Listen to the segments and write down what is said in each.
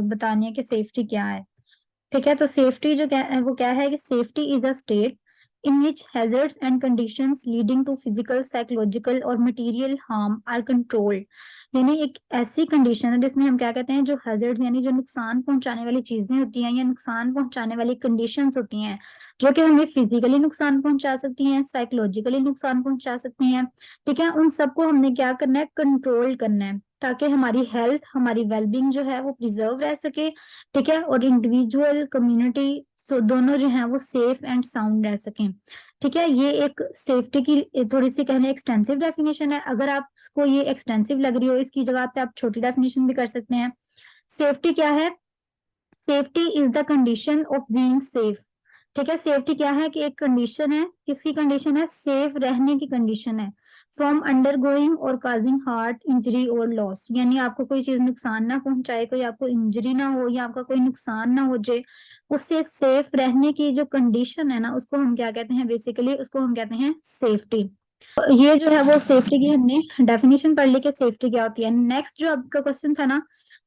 बतानी है कि सेफ्टी क्या है। ठीक है, तो सेफ्टी जो क्या है वो क्या है कि safety is a state in which hazards and conditions leading to physical psychological और मटेरियल हार्म आर कंट्रोल्ड। यानी एक ऐसी कंडीशन है जिसमें हम क्या कहते हैं, जो हैजर्ड्स यानी जो नुकसान पहुंचाने वाली चीजें होती हैं या नुकसान पहुंचाने वाली कंडीशंस होती हैं, जो कि हमें फिजिकली नुकसान पहुंचा सकती हैं, साइकोलॉजिकली नुकसान पहुंचा सकती हैं। ठीक है, उन सबको हमने क्या करना है, कंट्रोल करना है, ताकि हमारी हेल्थ, हमारी वेलबींग जो है वो प्रिजर्व रह सके। ठीक है, और इंडिविजुअल कम्युनिटी सो दोनों जो है वो सेफ एंड साउंड रह सकें। ठीक है, ये एक सेफ्टी की थोड़ी सी कहने एक्सटेंसिव डेफिनेशन है। अगर आपको ये एक्सटेंसिव लग रही हो, इसकी जगह पे आप छोटी डेफिनेशन भी कर सकते हैं। सेफ्टी क्या है? Safety is the condition of being safe. ठीक है, सेफ्टी क्या है कि एक कंडीशन है, किसकी कंडीशन है, सेफ रहने की कंडीशन है, फ्रॉम अंडरगोइंग और काजिंग हार्ट इंजरी और लॉस। यानी आपको कोई चीज नुकसान ना पहुंचाए, कोई आपको इंजरी ना हो या आपका कोई नुकसान ना हो जाए, उससे सेफ रहने की जो कंडीशन है ना, उसको हम क्या कहते हैं, बेसिकली उसको हम कहते हैं सेफ्टी। ये जो है वो सेफ्टी की हमने डेफिनेशन पढ़ ली कि सेफ्टी क्या होती है। नेक्स्ट जो आपका क्वेश्चन था ना,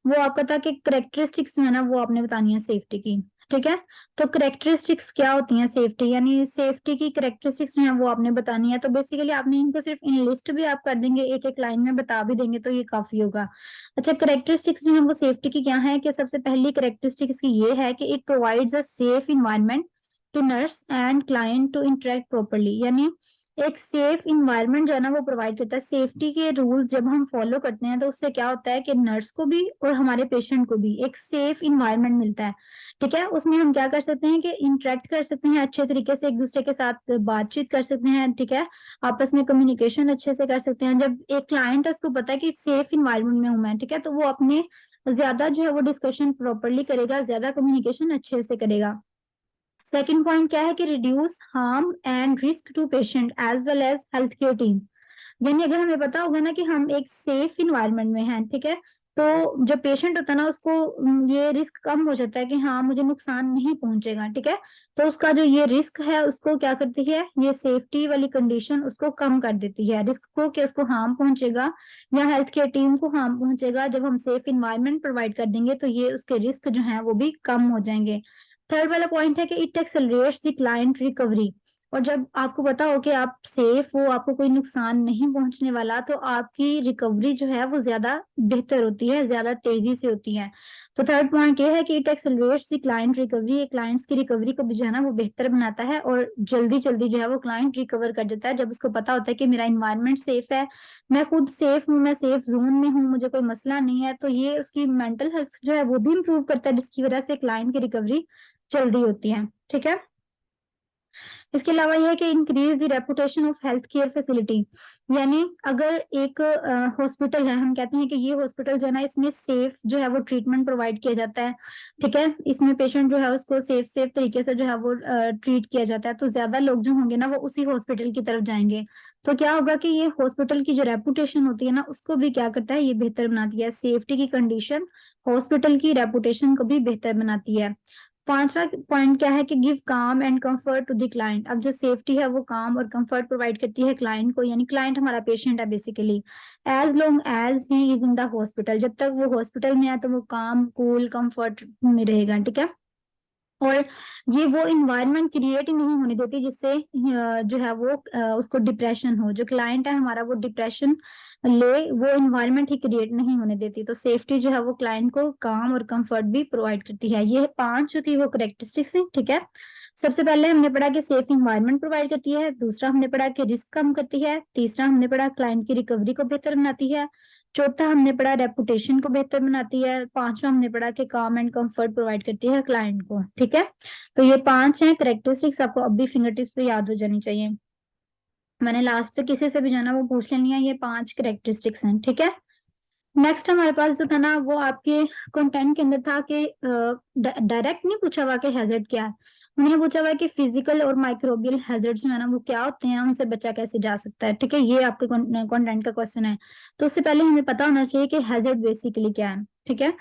वो आपका था कि करेक्टरिस्टिक्स जो है ना वो आपने बतानी है सेफ्टी की। ठीक है, तो करेक्टरिस्टिक्स क्या होती हैं सेफ्टी, यानी सेफ्टी की करेक्टरिस्टिक्स जो है वो आपने बतानी है। तो बेसिकली आपने इनको सिर्फ इन लिस्ट भी आप कर देंगे, एक एक लाइन में बता भी देंगे तो ये काफी होगा। अच्छा, करेक्टरिस्टिक्स जो है वो सेफ्टी की क्या है कि सबसे पहली करेक्टरिस्टिक इसकी ये है कि it provides a safe environment to nurse and client to interact properly. यानी एक सेफ इन्वायरमेंट जो है ना वो प्रोवाइड करता है। सेफ्टी के रूल्स जब हम फॉलो करते हैं तो उससे क्या होता है कि नर्स को भी और हमारे पेशेंट को भी एक सेफ इन्वायरमेंट मिलता है। ठीक है, उसमें हम क्या कर सकते हैं कि इंटरेक्ट कर सकते हैं अच्छे तरीके से, एक दूसरे के साथ बातचीत कर सकते हैं। ठीक है, आपस में कम्युनिकेशन अच्छे से कर सकते हैं। जब एक क्लाइंट है उसको पता है कि सेफ इन्वायरमेंट में हूं मैं, ठीक है, तो वो अपने ज्यादा जो है वो डिस्कशन प्रॉपरली करेगा, ज्यादा कम्युनिकेशन अच्छे से करेगा। सेकंड पॉइंट क्या है कि reduce harm and risk to patient as well as health care team. यानी अगर हमें पता होगा ना कि हम एक सेफ इन्वायरमेंट में हैं, ठीक है, तो जो पेशेंट होता है ना उसको ये रिस्क कम हो जाता है कि हाँ मुझे नुकसान नहीं पहुंचेगा। ठीक है, तो उसका जो ये रिस्क है उसको क्या करती है, ये सेफ्टी वाली कंडीशन उसको कम कर देती है, रिस्क को कि उसको हार्म पहुंचेगा या हेल्थ केयर टीम को हार्म पहुंचेगा। जब हम सेफ इन्वायरमेंट प्रोवाइड कर देंगे तो ये उसके रिस्क जो है वो भी कम हो जाएंगे। थर्ड वाला पॉइंट है कि it accelerates the client recovery. और जब आपको पता हो कि आप सेफ हो, आपको कोई नुकसान नहीं पहुंचने वाला, तो आपकी रिकवरी जो है वो ज्यादा बेहतर होती है, ज्यादा तेजी से होती है। तो थर्ड पॉइंट ये है कि it accelerates the client recovery. ये क्लाइंट्स की रिकवरी को भी जो है ना वो बेहतर बनाता है और जल्दी जल्दी जो है वो क्लाइंट रिकवर कर देता है, जब उसको पता होता है कि मेरा इन्वायरमेंट सेफ है, मैं खुद सेफ हूँ, मैं सेफ जोन में हूँ, मुझे कोई मसला नहीं है। तो ये उसकी मेंटल हेल्थ जो है वो भी इम्प्रूव करता है, जिसकी वजह से क्लाइंट की रिकवरी जल्दी होती है। ठीक है, इसके अलावा यह है कि increase the reputation of health care facility. यानी अगर एक हॉस्पिटल है, हम कहते हैं कि ये हॉस्पिटल जो है ना इसमें सेफ जो है वो ट्रीटमेंट प्रोवाइड किया जाता है। ठीक है, इसमें पेशेंट जो है उसको सेफ सेफ तरीके से जो है वो ट्रीट किया जाता है, तो ज्यादा लोग जो होंगे ना वो उसी हॉस्पिटल की तरफ जाएंगे। तो क्या होगा कि ये हॉस्पिटल की जो रेपुटेशन होती है ना उसको भी क्या करता है, ये बेहतर बनाती है। सेफ्टी की कंडीशन हॉस्पिटल की रेपुटेशन को भी बेहतर बनाती है। पांचवा पॉइंट क्या है कि give calm and comfort to the client. अब जो सेफ्टी है वो काम और कंफर्ट प्रोवाइड करती है क्लाइंट को, यानी क्लाइंट हमारा पेशेंट है basically. As long as he is in the hospital, जब तक वो हॉस्पिटल में है तो वो काम, कूल, कंफर्ट में रहेगा। ठीक है, और ये वो इन्वायरमेंट क्रिएट ही नहीं होने देती जिससे जो है वो उसको डिप्रेशन हो, जो क्लाइंट है हमारा वो डिप्रेशन ले, वो इन्वायरमेंट ही क्रिएट नहीं होने देती। तो सेफ्टी जो है वो क्लाइंट को काम और कंफर्ट भी प्रोवाइड करती है। ये पांच जो थी वो करेक्टरिस्टिक्स थी। ठीक है, सबसे पहले हमने पढ़ा कि सेफ इन्वायरमेंट प्रोवाइड करती है, दूसरा हमने पढ़ा कि रिस्क कम करती है, तीसरा हमने पढ़ा क्लाइंट की रिकवरी को बेहतर बनाती है, चौथा हमने पढ़ा रेपुटेशन को बेहतर बनाती है, पांचवा हमने पढ़ा कि काम एंड कंफर्ट प्रोवाइड करती है क्लाइंट को। ठीक है, तो ये पांच हैं करेक्टरिस्टिक्स, आपको अब भी फिंगर टिप्स पे याद हो जानी चाहिए। मैंने लास्ट पे किसी से भी जाना वो पूछ लेनी है, ये पांच करेक्टरिस्टिक्स हैं। ठीक है, नेक्स्ट हमारे पास जो था ना वो आपके कंटेंट के अंदर था कि डायरेक्ट नहीं पूछा हुआ कि हैजर्ड क्या है, उन्होंने पूछा हुआ कि फिजिकल और माइक्रोबियल हैजर्ड जो है ना वो क्या होते हैं, उनसे बचा कैसे जा सकता है। ठीक है, ये आपके कंटेंट का क्वेश्चन है। तो उससे पहले हमें पता होना चाहिए कि हैजर्ड बेसिकली क्या है। ठीक है,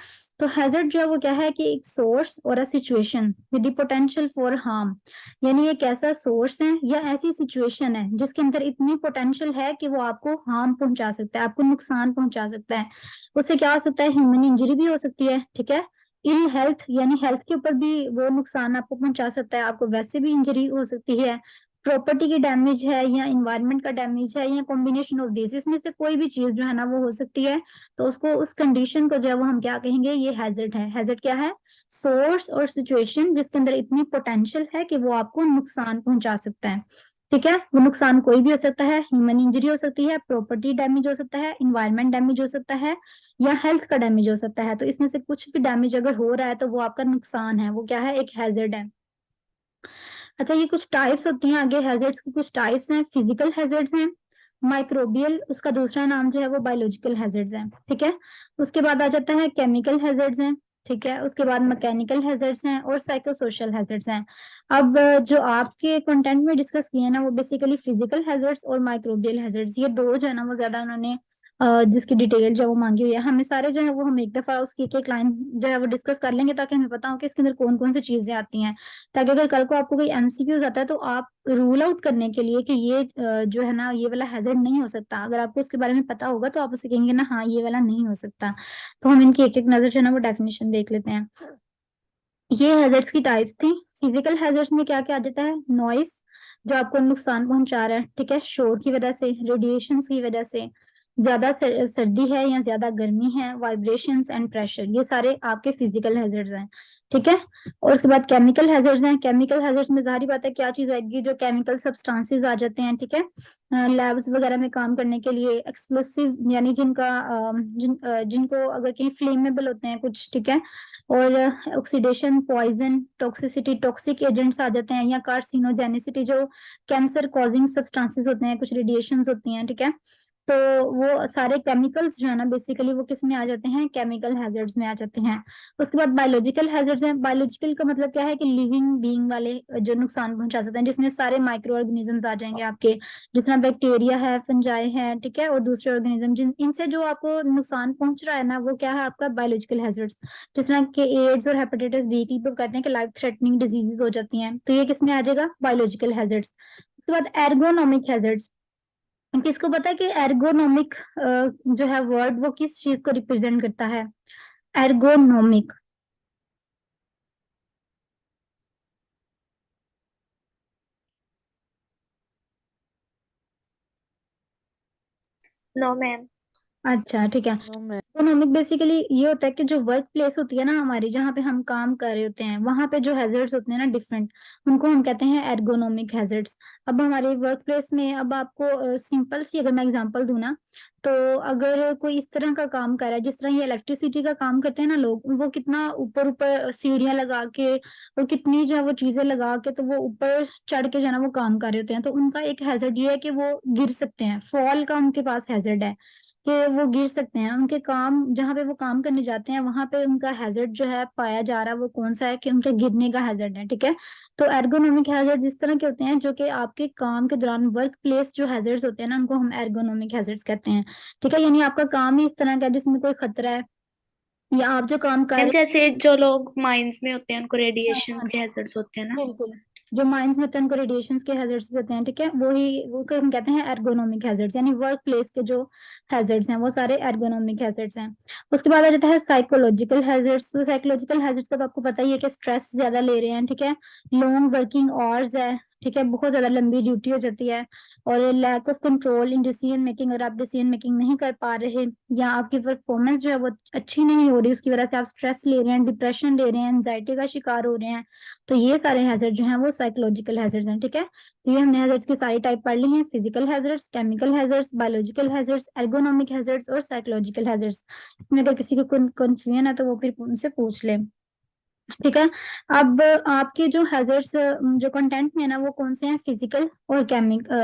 तो हैजर्ड जो है वो क्या है कि एक सोर्स और a situation with the potential for harm. यानी एक ऐसा सोर्स है या ऐसी सिचुएशन है जिसके अंदर इतनी पोटेंशियल है कि वो आपको हार्म पहुंचा सकता है, आपको नुकसान पहुंचा सकता है। उससे क्या हो सकता है, ह्यूमन इंजरी भी हो सकती है। ठीक है, इल हेल्थ यानी हेल्थ के ऊपर भी वो नुकसान आपको पहुंचा सकता है, आपको वैसे भी इंजरी हो सकती है, प्रॉपर्टी की डैमेज है या इन्वायरमेंट का डैमेज है या कॉम्बिनेशन ऑफ दिस, इसमें से कोई भी चीज जो है ना वो हो सकती है। तो उसको उस कंडीशन को जो है वो हम क्या कहेंगे, ये हैजर्ड है। हैजर्ड क्या है? सोर्स और सिचुएशन जिसके अंदर इतनी पोटेंशियल है कि वो आपको नुकसान पहुंचा सकता है। ठीक है, वो नुकसान कोई भी हो सकता है, ह्यूमन इंजरी हो सकती है, प्रॉपर्टी डैमेज हो सकता है, इन्वायरमेंट डैमेज हो सकता है, या हेल्थ का डैमेज हो सकता है। तो इसमें से कुछ भी डैमेज अगर हो रहा है तो वो आपका नुकसान है, वो क्या है, एक हैजर्ड है। अच्छा, ये कुछ टाइप्स होती हैं आगे, हैजर्ड्स की कुछ टाइप्स हैं। फिजिकल हैजर्ड्स हैं, माइक्रोबियल, उसका दूसरा नाम जो है वो बायोलॉजिकल हैजर्ड्स हैं। ठीक है, उसके बाद आ जाता है केमिकल हैजर्ड्स हैं। ठीक है, उसके बाद मैकेनिकल हैजर्ड्स हैं और साइको सोशल हैजर्ड्स हैं। अब जो आपके कंटेंट में डिस्कस किए हैं ना वो बेसिकली फिजिकल हैजर्ड्स और माइक्रोबियल हैजर्ड्स, ये दो जो है ना वो ज्यादा उन्होंने जिसकी डिटेल जो है वो मांगी हुई है। हमें सारे जो है वो हम एक दफा उसकी एक एक लाइन जो है वो डिस्कस कर लेंगे ताकि हमें पता हो कि इसके अंदर कौन कौन सी चीजें आती हैं, ताकि अगर कल को आपको कोई एमसीक्यूज आता है तो आप रूल आउट करने के लिए कि ये जो है ना ये वाला हैजर्ड नहीं हो सकता, अगर आपको इसके बारे में पता होगा तो आप उसे कहेंगे ना हाँ ये वाला नहीं हो सकता। तो हम इनकी एक एक नजर जो है ना वो डेफिनेशन देख लेते हैं। ये हैजर्ड्स की टाइप्स थी। फिजिकल हैजर्ड्स में क्या क्या आ जाता है? नॉइस जो आपको नुकसान पहुंचा रहा है, ठीक है, शोर की वजह से, रेडिएशन की वजह से, ज्यादा सर्दी है या ज्यादा गर्मी है, वाइब्रेशंस एंड प्रेशर, ये सारे आपके फिजिकल हैजर्ड्स हैं। ठीक है, और उसके बाद केमिकल हैजर्ड्स हैं। केमिकल हैजर्ड्स में जाहिर बात है क्या चीज आएगी, जो केमिकल सब्सटेंसेस आ जाते हैं। ठीक है, लैब्स वगैरह में काम करने के लिए एक्सप्लोसिव यानी जिनको अगर कहीं फ्लेमेबल होते हैं कुछ, ठीक है, और oxidation, poison, toxicity, toxic agents आ जाते हैं, या कार्सिनोजेनिसिटी जो कैंसर कॉजिंग सब्सटेंसेस होते हैं, कुछ रेडिएशंस होती हैं। ठीक है, तो वो सारे केमिकल्स जो है ना बेसिकली वो किस में आ जाते हैं, केमिकल हैजर्ड्स में आ जाते हैं। उसके बाद बायोलॉजिकल हैजर्ड्स हैं। बायोलॉजिकल का मतलब क्या है कि लिविंग बीइंग वाले जो नुकसान पहुंचा सकते हैं, जिसमें सारे माइक्रो ऑर्गेनिजम्स आ जाएंगे आपके, जिस तरह बैक्टीरिया है, फंजाई है, ठीक है, और दूसरे ऑर्गेनिज्म जिन इनसे जो आपको नुकसान पहुंच रहा है ना वो क्या है, आपका बायोलॉजिकल हैजर्ड्स। जिस तरह के एड्स और हेपेटाइटिस बी की तो कहते हैं कि लाइफ थ्रेटनिंग डिजीजेस हो जाती हैं, तो ये किसमें आ जाएगा, बायोलॉजिकल हैजर्ड्स। उसके बाद एर्गोनॉमिक हैजर्ड्स। किसको पता है कि एर्गोनॉमिक जो है वर्ड वो किस चीज को रिप्रेजेंट करता है? एर्गोनॉमिक। No ma'am. अच्छा ठीक है, नो मैम। इकोनॉमिक बेसिकली ये होता है कि जो वर्क प्लेस होती है ना हमारी, जहाँ पे हम काम कर रहे होते हैं, वहां पे जो हैजर्ड्स होते हैं ना डिफरेंट, उनको हम कहते हैं एर्गोनॉमिक हैजर्ड्स। अब हमारे वर्क प्लेस में, अब आपको सिंपल सी अगर मैं एग्जांपल दूं ना, तो अगर कोई इस तरह का काम कर रहा है जिस तरह ये इलेक्ट्रिसिटी का काम करते हैं ना लोग, वो कितना ऊपर ऊपर सीढ़ियां लगा के और कितनी जो है वो चीजें लगा के तो वो ऊपर चढ़ के जो है ना वो काम कर रहे होते हैं, तो उनका एक हैजर्ड ये है कि वो गिर सकते हैं, फॉल का उनके पास हैजर्ड है कि वो गिर सकते हैं। उनके काम जहाँ पे वो काम करने जाते हैं वहां पे उनका हैजर्ड जो है पाया जा रहा है वो कौन सा है, कि उनके गिरने का हैजर्ड है। ठीक है, तो एर्गोनॉमिक हैजर्ड इस तरह के होते हैं जो कि आपके काम के दौरान वर्क प्लेस जो हैजर्ड्स होते हैं ना उनको हम एर्गोनॉमिक हैजर्ड्स कहते हैं। ठीक है, यानी आपका काम ही इस तरह का है जिसमें कोई खतरा है, या आप जो काम कर मैम रहे जैसे जो लोग माइंस में होते हैं उनको हैं। हाँ रेडिएशंस हाँ, के हैजर्ड्स होते हैं ना। बिल्कुल, जो माइंस में होते हैं उनको रेडिएशंस के हैजर्ड्स भी होते हैं। ठीक है, वो को हम कहते हैं एर्गोनॉमिक हैजर्ड्स, यानी वर्क प्लेस के जो हैजर्ड्स हैं वो सारे एर्गोनॉमिक हैजर्ड्स हैं। उसके बाद आ जाता है साइकोलॉजिकल हैजर्ड्स। तो साइकोलॉजिकल हैजर्ड्स का तो आपको पता ही है कि स्ट्रेस ज्यादा ले रहे हैं, ठीक है, लॉन्ग वर्किंग आवर्स है, ठीक है, बहुत ज्यादा लंबी ड्यूटी हो जाती है, और lack of control in decision making, अगर आप डिसीजन मेकिंग नहीं कर पा रहे या आपकी परफॉर्मेंस जो है वो अच्छी नहीं हो रही, उसकी वजह से आप स्ट्रेस ले रहे हैं, डिप्रेशन ले रहे हैं, एंजाइटी का शिकार हो रहे हैं, तो ये सारे हैजर्ड जो हैं वो साइकोलॉजिकल हैजर्ड हैं। ठीक है, तो ये हमने हैजर्ड्स की सारी टाइप पढ़ ली हैं, physical hazards, chemical hazards, biological hazards, ergonomic hazards और साइकोलॉजिकल हैजर्ड्स। इसमें अगर किसी को कंफ्यूजन है तो वो फिर उनसे पूछ ले। ठीक है, अब आपके जो हैजर्ड्स जो कंटेंट में है ना वो कौन से हैं, फिजिकल और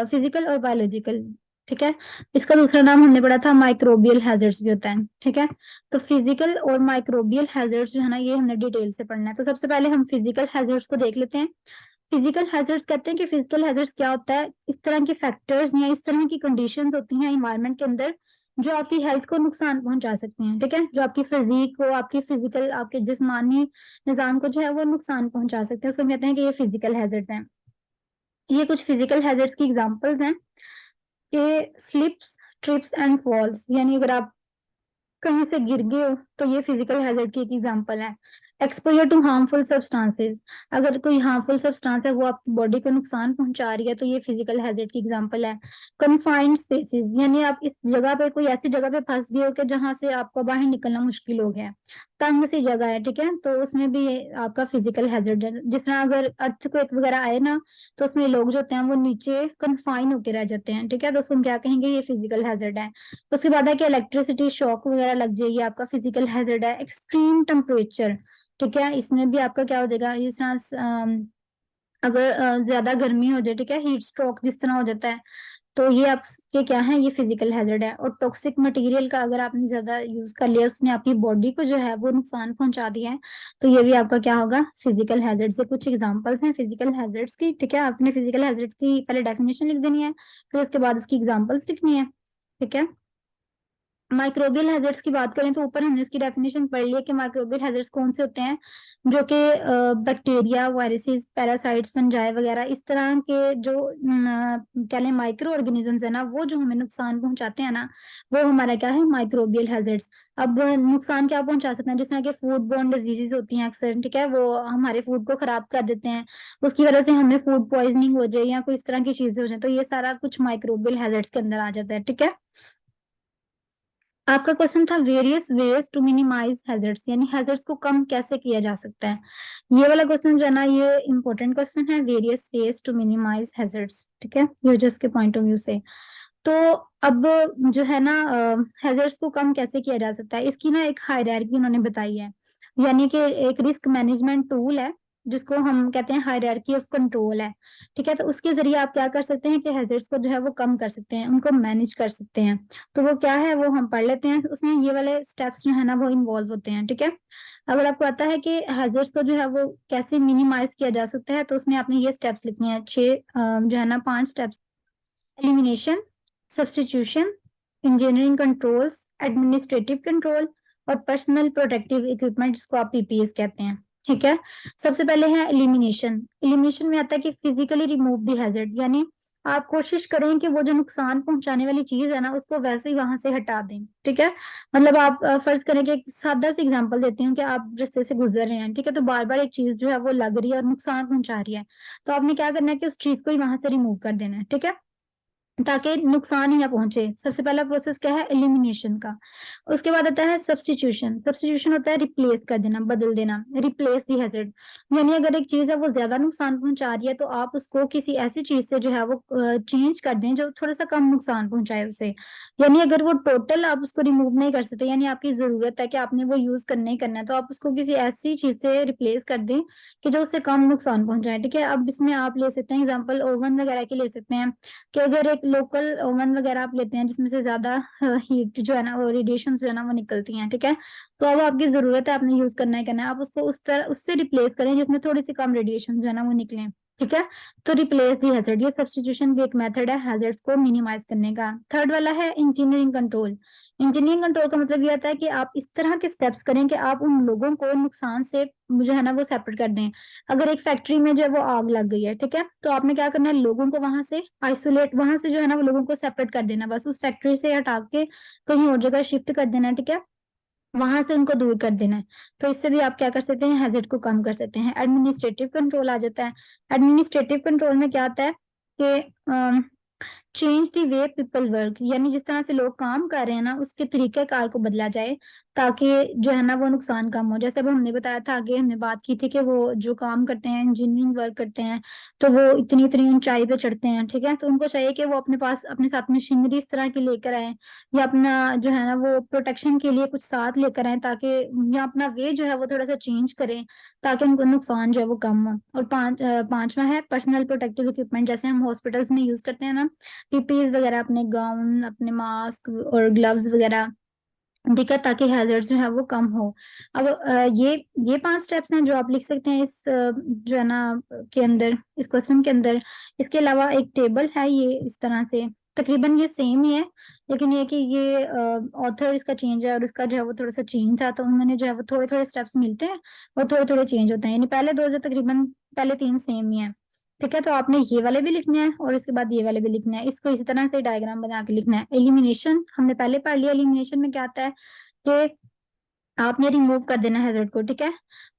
फिजिकल और बायोलॉजिकल। ठीक है, इसका दूसरा नाम हमने पढ़ा था माइक्रोबियल हैजर्ड्स भी होता है। ठीक है, तो फिजिकल और माइक्रोबियल हैजर्ड्स जो है ना ये हमने डिटेल से पढ़ना है। तो सबसे पहले हम फिजिकल हैजर्ड्स को देख लेते हैं। फिजिकल हैजर्ड्स कहते हैं कि फिजिकल हैजर्ड्स क्या होता है, इस तरह के फैक्टर्स या इस तरह की कंडीशंस होती हैं इन्वायरमेंट के अंदर जो आपकी हेल्थ को नुकसान पहुंचा सकती हैं। ठीक है, जो आपकी फिजिक को, आपकी फिजिकल, आपके जिस्मानी निजाम को जो है वो नुकसान पहुंचा सकते हैं, उसको हम कहते हैं कि ये फिजिकल हैजर्ड्स हैं। ये कुछ फिजिकल हैजर्ड्स की एग्जांपल्स हैं कि स्लिप्स, ट्रिप्स एंड फॉल्स, यानी अगर आप कहीं से गिर गए हो तो ये फिजिकल हैजर्ड की एक एग्जांपल है। एक्सपोजर टू हार्मफुल सब्सटेंसेस, अगर कोई हार्मफुल सब्सटेंस है वो आपकी बॉडी को नुकसान पहुंचा रही है तो ये फिजिकल हैजर्ड की एग्जांपल है। कन्फाइंड स्पेसेस, यानी आप इस जगह पे कोई ऐसी जगह पे फंस गए हो कि जहां से आपको बाहर निकलना मुश्किल हो गया है, तंग सी जगह है, ठीक है, तो उसमें भी ये आपका फिजिकल हैजर्ड है। जिस तरह अगर अर्थक्वेक वगैरह आए ना, तो उसमें लोग जो होते हैं वो नीचे कन्फाइन होके रह जाते हैं, ठीक है, तो उसको हम क्या कहेंगे, ये फिजिकल हैजर्ड है। उसके बाद है कि इलेक्ट्रिसिटी शॉक वगैरह लग जाएगी, आपका फिजिकल हैजर्ड है। एक्सट्रीम टेम्परेचर, ठीक है, इसमें भी आपका क्या हो जाएगा, इस तरह अगर ज्यादा गर्मी हो जाए, ठीक है, हीट स्ट्रोक जिस तरह हो जाता है, तो ये आपके क्या है, ये फिजिकल हैजर्ड है। और टॉक्सिक मटेरियल का अगर आपने ज्यादा यूज कर लिया, उसने आपकी बॉडी को जो है वो नुकसान पहुंचा दिया है, तो ये भी आपका क्या होगा, फिजिकल हैजर्ड से। कुछ एग्जांपल्स हैं फिजिकल हैजर्ड्स की, ठीक है, आपने फिजिकल हैजर्ड की पहले डेफिनेशन लिख देनी है, फिर उसके बाद उसकी एग्जांपल्स लिखनी है, ठीक है। माइक्रोबियल हैजर्ड्स की बात करें तो ऊपर हमने इसकी डेफिनेशन पढ़ ली है कि माइक्रोबियल हैजर्ड्स कौन से होते हैं, जो कि बैक्टीरिया, वायरसेस, पैरासाइट्स, फंजाई वगैरह इस तरह के जो कह लें माइक्रो ऑर्गेनिजम्स है ना, वो जो हमें नुकसान पहुंचाते हैं ना, वो हमारा क्या है, माइक्रोबियल हैजर्ड्स। अब नुकसान क्या पहुंचा सकते हैं, जिस तरह के फूड बोर्न डिजीजेज होती हैं अक्सर, ठीक है, वो हमारे फूड को खराब कर देते हैं, उसकी वजह से हमें फूड पॉइजनिंग हो जाए या कोई इस तरह की चीजें हो जाए, तो ये सारा कुछ माइक्रोबियल हैजर्ड्स के अंदर आ जाता है, ठीक है। आपका क्वेश्चन था various ways to minimise hazards, यानी हैजर्ड्स को कम कैसे किया जा सकता है। ये वाला क्वेश्चन जो है ना, ये इंपॉर्टेंट क्वेश्चन है, various ways to minimise hazards, ठीक है, यूजर्स के पॉइंट ऑफ व्यू से। तो अब जो है ना, हैजर्ड्स को कम कैसे किया जा सकता है, इसकी ना एक हायरार्की उन्होंने बताई है, यानी कि एक रिस्क मैनेजमेंट टूल है जिसको हम कहते हैं हायरार्की ऑफ कंट्रोल है, ठीक है, तो उसके जरिए आप क्या कर सकते हैं कि हैजर्ड्स को जो है वो कम कर सकते हैं, उनको मैनेज कर सकते हैं। तो वो क्या है, वो हम पढ़ लेते हैं, उसमें ये वाले स्टेप्स जो है ना वो इन्वॉल्व होते हैं, ठीक है। अगर आपको आता है कि हैजर्ड्स को जो है वो कैसे मिनिमाइज किया जा सकता है, तो उसमें आपने ये स्टेप्स लिखने हैं, छह जो है ना, पांच steps. Elimination, substitution, engineering controls, administrative control और पर्सनल प्रोटेक्टिव इक्विपमेंट, जिसको आप पीपीएस कहते हैं, ठीक है। सबसे पहले है एलिमिनेशन। एलिमिनेशन में आता है कि फिजिकली रिमूव द हैजर्ड, यानी आप कोशिश करें कि वो जो नुकसान पहुंचाने वाली चीज है ना, उसको वैसे ही वहां से हटा दें, ठीक है। मतलब आप फर्ज करें कि एक सादा सी एग्जांपल देती हूँ कि आप रास्ते से गुजर रहे हैं, ठीक है, तो बार बार एक चीज जो है वो लग रही है और नुकसान पहुंचा रही है, तो आपने क्या करना है कि उस चीज को ही वहां से रिमूव कर देना है, ठीक है, ताकि नुकसान ही ना पहुंचे। सबसे पहला प्रोसेस क्या है, एलिमिनेशन का। उसके बाद आता है सब्स्टिट्यूशन। सब्स्टिट्यूशन होता है रिप्लेस कर देना, बदल देना, रिप्लेस दी हैजर्ड, यानी अगर एक चीज है वो ज्यादा नुकसान पहुंचा रही है, तो आप उसको किसी ऐसी चीज से जो है वो चेंज कर दें जो थोड़ा सा कम नुकसान पहुंचाए उसे। यानी अगर वो टोटल आप उसको रिमूव नहीं कर सकते, यानी आपकी जरूरत है कि आपने वो यूज करना ही करना है, तो आप उसको किसी ऐसी चीज से रिप्लेस कर दें कि जो उससे कम नुकसान पहुंचाए, ठीक है। अब इसमें आप ले सकते हैं एग्जाम्पल ओवन वगैरह की ले सकते हैं, कि अगर एक लोकल ओवन वगैरह आप लेते हैं जिसमें से ज्यादा हीट जो है ना, वो रेडिएशन जो है ना वो निकलती हैं, ठीक है, तो अब आपकी जरूरत है, आपने यूज करना ही करना है, आप उसको उस तरह उससे रिप्लेस करें जिसमें थोड़ी सी कम रेडिएशन जो है ना वो निकले, ठीक है। तो रिप्लेस दी हैजर्ड, ये सब्स्टिट्यूशन भी एक मेथड है हैजर्ड्स को मिनिमाइज करने का। थर्ड वाला है इंजीनियरिंग कंट्रोल। इंजीनियरिंग कंट्रोल का मतलब ये आता है कि आप इस तरह के स्टेप्स करें कि आप उन लोगों को नुकसान से जो है ना वो सेपरेट कर दें। अगर एक फैक्ट्री में जो है वो आग लग गई है, ठीक है, तो आपने क्या करना है, लोगों को वहां से आइसोलेट, वहां से जो है ना वो लोगों को सेपरेट कर देना, बस उस फैक्ट्री से हटा के कहीं और जगह शिफ्ट कर देना है, ठीक है, वहां से उनको दूर कर देना है। तो इससे भी आप क्या कर सकते हैं, हैजर्ड को कम कर सकते हैं। एडमिनिस्ट्रेटिव कंट्रोल आ जाता है। एडमिनिस्ट्रेटिव कंट्रोल में क्या आता है कि change the way people work, यानी जिस तरह से लोग काम कर रहे हैं ना, उसके तरीके कार को बदला जाए, ताकि जो है ना वो नुकसान कम हो। जैसे अब हमने बताया था, आगे हमने बात की थी कि वो जो काम करते हैं, इंजीनियरिंग वर्क करते हैं, तो वो इतनी इतनी ऊंचाई पे चढ़ते हैं, ठीक है, तो उनको चाहिए कि वो अपने पास अपने साथ मशीनरी इस तरह की लेकर आए, या अपना जो है ना वो प्रोटेक्शन के लिए कुछ साथ लेकर आए, ताकि या अपना वे जो है वो थोड़ा सा चेंज करें, ताकि उनको नुकसान जो है वो कम हो। और पांचवा है पर्सनल प्रोटेक्टिव इक्विपमेंट, जैसे हम हॉस्पिटल्स में यूज करते हैं ना, पीपीज वगैरह, अपने गाउन, अपने मास्क और ग्लव्स वगैरह, ठीक है, ताकि हैजर्ड जो है वो कम हो। अब ये पांच स्टेप्स हैं जो आप लिख सकते हैं इस जो है ना के अंदर, इस क्वेश्चन के अंदर। इसके अलावा एक टेबल है, ये इस तरह से तकरीबन ये सेम ही है, लेकिन ये कि ये ऑथर इसका चेंज है और इसका जो है वो थोड़ा सा चेंज था, तो उन्होंने जो है वो थोड़े थोड़े स्टेप्स मिलते हैं और थोड़े थोड़े चेंज होते हैं, यानी पहले दो जो तकरीबन पहले तीन सेम ही है, ठीक है। तो आपने ये वाले भी लिखने हैं और इसके बाद ये वाले भी लिखने हैं, इसको इसी तरह से डायग्राम बना के लिखना है। एलिमिनेशन हमने पहले पढ़ लिया, एलिमिनेशन में क्या आता है कि आपने रिमूव कर देना हैजर्ड को, ठीक है।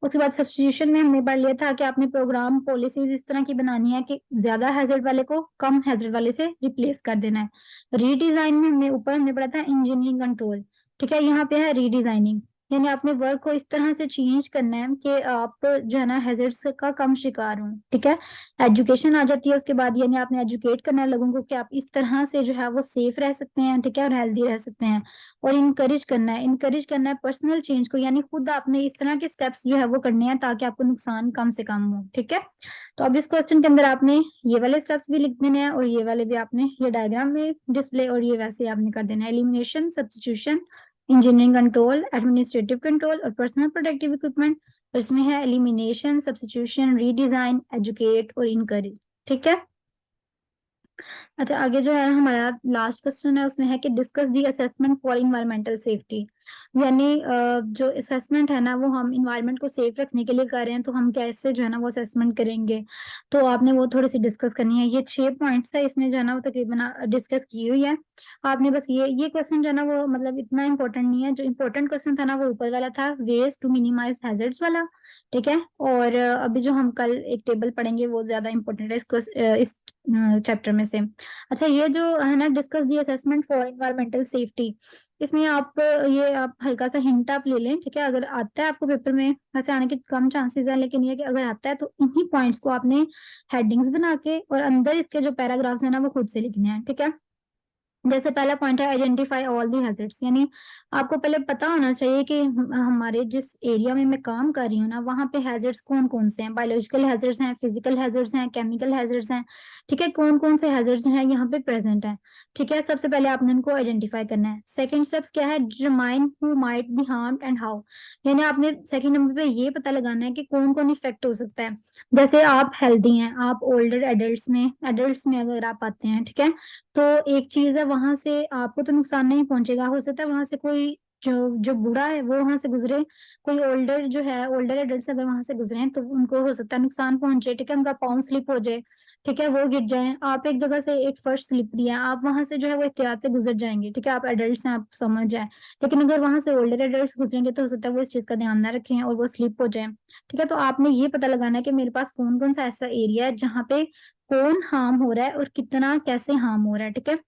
उसके बाद सब्स्टिट्यूशन में हमने पढ़ लिया था कि आपने प्रोग्राम पॉलिसीज इस तरह की बनानी है कि ज्यादा हैजर्ड वाले को कम हैजर्ड वाले से रिप्लेस कर देना है। रीडिजाइन में हमने ऊपर हमने पढ़ा था इंजीनियरिंग कंट्रोल, ठीक है। यहाँ पे है रीडिजाइनिंग, यानी आपने वर्क को इस तरह से चेंज करना है कि आप जो है ना हैजर्ड्स का कम शिकार हो, ठीक है। एजुकेशन आ जाती है उसके बाद, यानी आपने एजुकेट करना है लोगों को कि आप इस तरह से जो है वो सेफ रह सकते हैं, ठीक है, और हेल्दी रह सकते हैं। और इनकरेज करना है पर्सनल चेंज को, यानी खुद आपने इस तरह के स्टेप्स जो है वो करने हैं ताकि आपको नुकसान कम से कम हो, ठीक है। तो अब इस क्वेश्चन के अंदर आपने ये वाले स्टेप्स भी लिख देने हैं और ये वाले भी आपने ये डायग्राम में डिस्प्ले और ये वैसे आपने कर देना है। Elimination, substitution, engineering control, administrative control और पर्सनल प्रोटेक्टिव इक्विपमेंट। और इसमें है एलिमिनेशन, सब्स्टिट्यूशन, रीडिजाइन, एजुकेट और इनकरेज, ठीक है। अच्छा, आगे जो है हमारा लास्ट क्वेश्चन है उसमें है कि discuss the assessment for environmental safety, यानी जो असेसमेंट है ना वो हम इन्वायरमेंट को सेफ रखने के लिए कर रहे हैं, तो हम कैसे जो है ना वो असेसमेंट करेंगे। तो आपने वो थोड़ी सी डिस्कस करनी है। ये 6 पॉइंट्स है, इसमें जो है ना वो तकरीबन डिस्कस की हुई है। आपने बस ये क्वेश्चन जो है ना वो मतलब इतना इंपॉर्टेंट नहीं है। जो इंपॉर्टेंट क्वेश्चन था ना वो ऊपर वाला था, वेज टू मिनिमाइज हैजर्ड्स वाला, ठीक है। और अभी जो हम कल एक टेबल पढ़ेंगे वो ज्यादा इंपॉर्टेंट है इस चैप्टर में से। अच्छा, ये जो है ना discuss the assessment for environmental safety, इसमें आप ये आप हल्का सा हिंट आप ले लें, ठीक है। अगर आता है आपको पेपर में, वैसे आने के कम चांसेस है, लेकिन ये कि अगर आता है तो इन्हीं पॉइंट्स को आपने हेडिंग्स बना के और अंदर इसके जो पैराग्राफ्स है ना वो खुद से लिखने हैं, ठीक है। जैसे पहला पॉइंट है आइडेंटिफाई ऑल दी हैजर्ड्स, यानी आपको पहले पता होना चाहिए कि हमारे जिस एरिया में मैं काम कर रही हूँ ना वहाँ पे हैजर्ड्स कौन कौन से हैं। बायोलॉजिकल हैजर्ड्स हैं, फिजिकल हैजर्ड्स हैं, केमिकल हैजर्ड्स हैं, ठीक है। कौन कौन से हैजर्ड्स हैं यहाँ पे प्रेजेंट है, ठीक है। सबसे पहले आपने उनको आइडेंटिफाई करना है। सेकंड स्टेप्स क्या है, determine who might be harmed and how, यानी आपने सेकंड नंबर पे ये पता लगाना है कि कौन कौन इफेक्ट हो सकता है। जैसे आप हेल्दी हैं, आप ओल्डर एडल्ट्स में अगर आप आते हैं, ठीक है, तो एक चीज है वहां से आपको तो नुकसान नहीं पहुंचेगा। हो सकता है वहां से कोई जो जो बूढ़ा है वो वहां से गुजरे, कोई ओल्डर जो है ओल्डर एडल्ट अगर वहां से गुजरे हैं तो उनको हो सकता है नुकसान पहुंचे, ठीक है। उनका पाँव स्लिप हो जाए, ठीक है, वो गिर जाए। आप एक जगह से एक फर्श स्लिपरी है, आप वहां से जो है वो एहतियात से गुजर जाएंगे, ठीक है, आप एडल्ट हैं, आप समझ जाए। लेकिन अगर वहां से ओल्डर एडल्ट गुजरेंगे तो हो सकता है वो इस चीज का ध्यान ना रखें और वो स्लिप हो जाए, ठीक है। तो आपने ये पता लगाना है कि मेरे पास कौन कौन सा ऐसा एरिया है जहाँ पे कौन हार्म हो रहा है और कितना कैसे हार्म हो रहा है, ठीक है,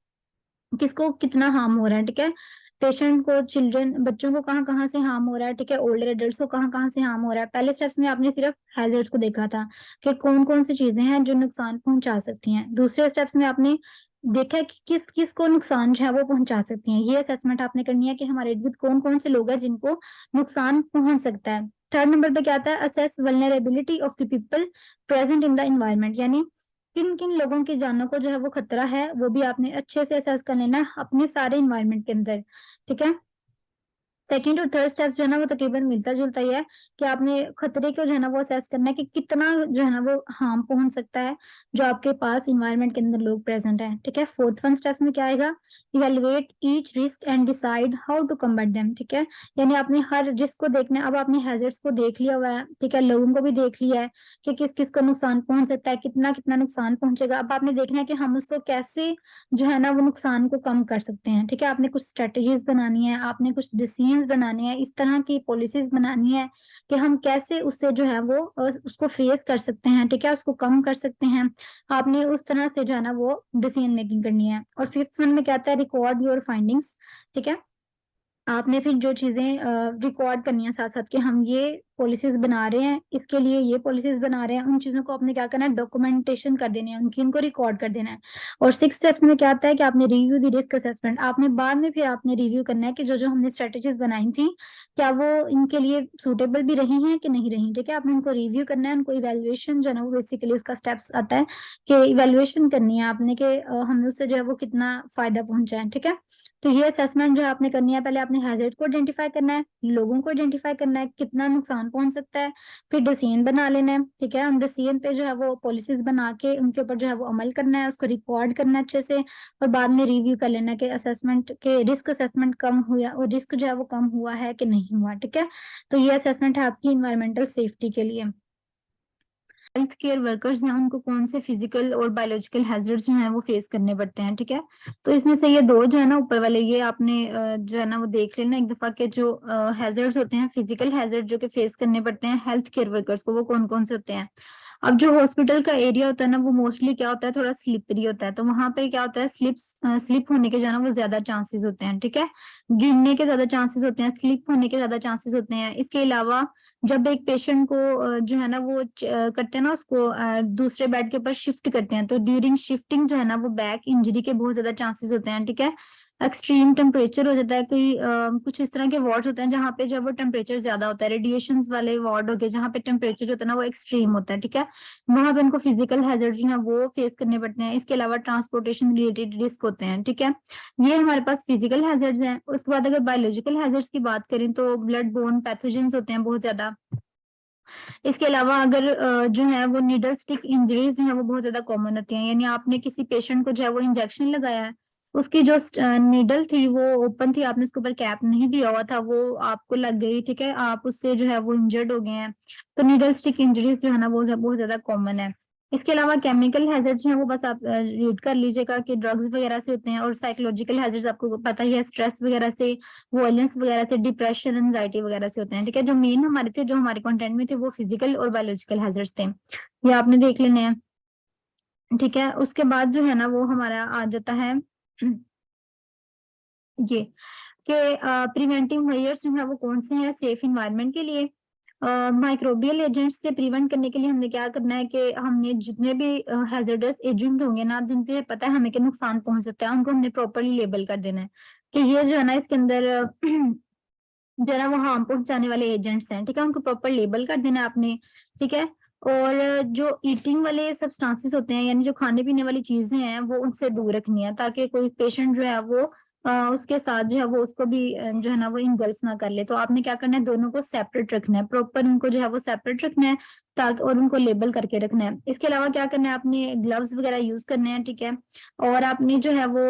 किसको कितना हार्म हो रहा है, ठीक है। पेशेंट को, चिल्ड्रन, बच्चों को कहाँ कहाँ से हार्म हो रहा है, ठीक है। ओल्डर एडल्ट्स को कहाँ कहाँ से हार्म हो रहा है। पहले स्टेप्स में आपने सिर्फ हैजर्ड्स को देखा था कि कौन कौन सी चीजें हैं जो नुकसान पहुंचा सकती हैं। दूसरे स्टेप्स में आपने देखा है कि किस किस को नुकसान जो है वो पहुंचा सकती हैं। ये असेसमेंट आपने करनी है कि हमारे इर्द गिर्द कौन कौन से लोग हैं जिनको नुकसान पहुंच सकता है। थर्ड नंबर पे क्या आता है, assess vulnerability of the people present in the environment, यानी किन किन लोगों की जानों को जो है वो खतरा है वो भी आपने अच्छे से असेस कर लेना है अपने सारे इन्वायरमेंट के अंदर, ठीक है। सेकंड और थर्ड स्टेप जो है ना वो तकरीबन मिलता जुलता ही है कि आपने खतरे को जो है ना वो असेस करना है कि कितना जो है ना वो हार्म पहुंच सकता है जो आपके पास इन्वायरमेंट के अंदर लोग प्रेजेंट हैं, ठीक है। फोर्थ वन स्टेप्स में क्या आएगा, evaluate each risk and decide how to combat them, ठीक है। यानी आपने हर रिस्क को देखना है। अब आपने हैजर्ड्स को देख लिया हुआ है, ठीक है, लोगों को भी देख लिया है कि किस किस को नुकसान पहुंच सकता है, कितना कितना नुकसान पहुंचेगा। अब आपने देखना है कि हम उसको कैसे जो है ना वो नुकसान को कम कर सकते हैं, ठीक है। आपने कुछ स्ट्रेटजीज बनानी है, आपने कुछ डिसीजंस बनाने हैं, इस तरह की पॉलिसीज बनानी है कि हम कैसे उससे जो है वो उसको फेस कर सकते हैं, ठीक है, उसको कम कर सकते हैं। आपने उस तरह से जो है ना वो डिसीजन मेकिंग करनी है। और फिफ्थ वन में क्या आता है, रिकॉर्ड योर फाइंडिंग्स, ठीक है। आपने फिर जो चीजें रिकॉर्ड करनी है साथ साथ कि हम ये पॉलिसीज बना रहे हैं, इसके लिए ये पॉलिसीज बना रहे हैं, उन चीजों को आपने क्या करना है, डॉक्यूमेंटेशन कर देनी है, उनकी उनको रिकॉर्ड कर देना है। और सिक्स स्टेप्स में क्या आता है कि आपने रिव्यू द रिस्क असेसमेंट, आपने बाद में फिर आपने रिव्यू करना है कि जो जो हमने स्ट्रेटेजीज बनाई थी क्या वो इनके लिए सूटेबल भी रही हैं कि नहीं रही, ठीक है। आपने उनको रिव्यू करना है, उनको इवेल्युएशन जो है ना वो बेसिकली उसका स्टेप्स आता है कि इवेल्युएशन करनी है आपने कि हमें उससे जो है वो कितना फायदा पहुंचा है, ठीक है। तो ये असेसमेंट जो आपने करनी है, पहले आपने हैजर्ड को आइडेंटिफाई करना है, लोगों को आइडेंटिफाई करना है कितना नुकसान पहुंच सकता है, फिर डिसीजन बना लेना है, ठीक है। हम डिसीजन पे जो है वो पॉलिसीज बना के उनके ऊपर जो है वो अमल करना है, उसको रिकॉर्ड करना है अच्छे से, और बाद में रिव्यू कर लेना है कि असेसमेंट के रिस्क असेसमेंट कम हुआ और रिस्क जो है वो कम हुआ है कि नहीं हुआ, ठीक है। तो ये असेसमेंट है आपकी इन्वायरमेंटल सेफ्टी के लिए। हेल्थ केयर वर्कर्स हैं उनको कौन से फिजिकल और बायोलॉजिकल हैजर्ड्स जो हैं वो फेस करने पड़ते हैं, ठीक है। तो इसमें से ये दो जो है ना ऊपर वाले, ये आपने जो है ना वो देख लेना एक दफा के, जो हैजर्ड्स होते हैं, फिजिकल हैजर्ड जो कि फेस करने पड़ते हैं हेल्थ केयर वर्कर्स को, वो कौन कौन से होते हैं। अब जो हॉस्पिटल का एरिया होता है ना, वो मोस्टली क्या होता है, थोड़ा स्लिपरी होता है, तो वहां पे क्या होता है, स्लिप होने के जो है ना वो ज्यादा चांसेस होते हैं, ठीक है। गिरने के ज्यादा चांसेस होते हैं, स्लिप होने के ज्यादा चांसेस होते हैं। इसके अलावा जब एक पेशेंट को जो है ना वो करते हैं ना, उसको दूसरे बेड के ऊपर शिफ्ट करते हैं, तो ड्यूरिंग शिफ्टिंग जो है ना वो बैक इंजरी के बहुत ज्यादा चांसेस होते हैं, ठीक है। एक्सट्रीम टेम्परेचर हो जाता है, कोई कुछ इस तरह के वार्ड होते हैं जहाँ पे जब वो टेम्परेचर ज्यादा होता है, रेडिएशन वाले वार्ड हो गए जहाँ पे टेम्परेचर जो होता है ना वो एक्सट्रीम होता है, ठीक है। वहां पे उनको फिजिकल हैजर्ड जो है वो फेस करने पड़ते हैं। इसके अलावा ट्रांसपोर्टेशन रिलेटेड रिस्क होते हैं, ठीक है। ये हमारे पास फिजिकल हैजर्ड्स हैं। उसके बाद अगर बायोलॉजिकल हैजर्ड्स की बात करें तो ब्लड बोर्न पैथोजेंस होते हैं बहुत ज्यादा। इसके अलावा अगर जो है वो नीडल स्टिक इंजरीज जो है वो बहुत ज्यादा कॉमन होती हैं, यानी आपने किसी पेशेंट को जो है वो इंजेक्शन लगाया है, उसकी जो नीडल थी वो ओपन थी, आपने उसके ऊपर कैप नहीं दिया हुआ था, वो आपको लग गई, ठीक है, आप उससे जो है वो इंजर्ड हो गए हैं, तो नीडल स्टिक इंजरीज जो है ना वो बहुत ज्यादा कॉमन है। इसके अलावा केमिकल हैजर्ड्स हैं वो बस आप रीड कर लीजिएगा कि ड्रग्स वगैरह से होते हैं, और साइकोलॉजिकल हैजर्ड्स आपको पता ही है, स्ट्रेस वगैरह से, वायलेंस वगैरह से, डिप्रेशन एंजाइटी वगैरह से होते हैं, ठीक है। जो मेन हमारे थे, जो हमारे कंटेंट में थे, वो फिजिकल और बायोलॉजिकल हैजर्ड्स थे, ये आपने देख लेने हैं, ठीक है। उसके बाद जो है ना वो हमारा आ जाता है ये कि प्रिवेंटिव मेजर्स जो है वो कौन से हैं सेफ इन्वायरमेंट के लिए। माइक्रोबियल एजेंट्स से प्रिवेंट करने के लिए हमने क्या करना है कि हमने जितने भी हैजर्डस एजेंट होंगे ना, जिनसे पता है हमें कि नुकसान पहुंच सकता है, उनको हमने प्रॉपरली लेबल कर देना है कि ये जो है ना इसके अंदर जो है ना वो हार्म पहुंचाने वाले एजेंट्स हैं, ठीक है, उनको प्रॉपर लेबल कर देना है आपने, ठीक है। और जो ईटिंग वाले सब्सटेंसेस होते हैं, यानी जो खाने पीने वाली चीजें हैं, वो उनसे दूर रखनी है, ताकि कोई पेशेंट जो है वो उसके साथ जो है वो उसको भी जो है ना वो इंगल्स ना कर ले। तो आपने क्या करना है, दोनों को सेपरेट रखना है, प्रॉपर उनको जो है वो सेपरेट रखना है, ताकि और उनको लेबल करके रखना है। इसके अलावा क्या करना है, आपने ग्लव्स वगैरह यूज करने हैं, ठीक है। और आपने जो है वो